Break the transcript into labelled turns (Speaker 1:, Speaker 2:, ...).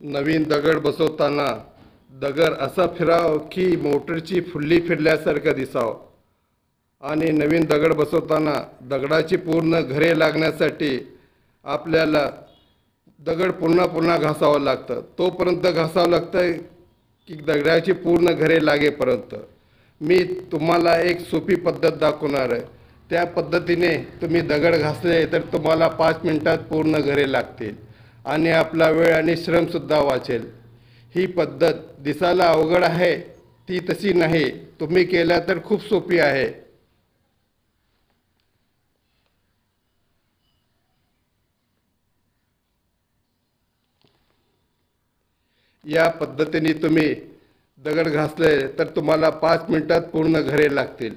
Speaker 1: नवीन दगड बसवताना दगड असा फिराव की मोटरची फुल्ली फिरल्यासारखं दिसावं आणि नवीन दगड बसवताना दगडाची पूर्ण घरे लागण्यासाठी आपल्याला दगड पुन्हा पुन्हा घासावं लागतं. तोपर्यंत घासावं लागतं की दगडाची पूर्ण घरे लागेपर्यंत. मी तुम्हाला एक सोपी पद्धत दाखवणार आहे. त्या पद्धतीने तुम्ही दगड घासले तर तुम्हाला 5 मिनिटात पूर्ण घरे लागतील आणि आपला वेळ आणि श्रमसुद्धा वाचेल. ही पद्धत दिसायला अवघड आहे ती तशी नाही, तुम्ही केल्या तर खूप सोपी आहे. या पद्धतीने तुम्ही दगड घासले तर तुम्हाला 5 मिनिटात पूर्ण घरे लागतील.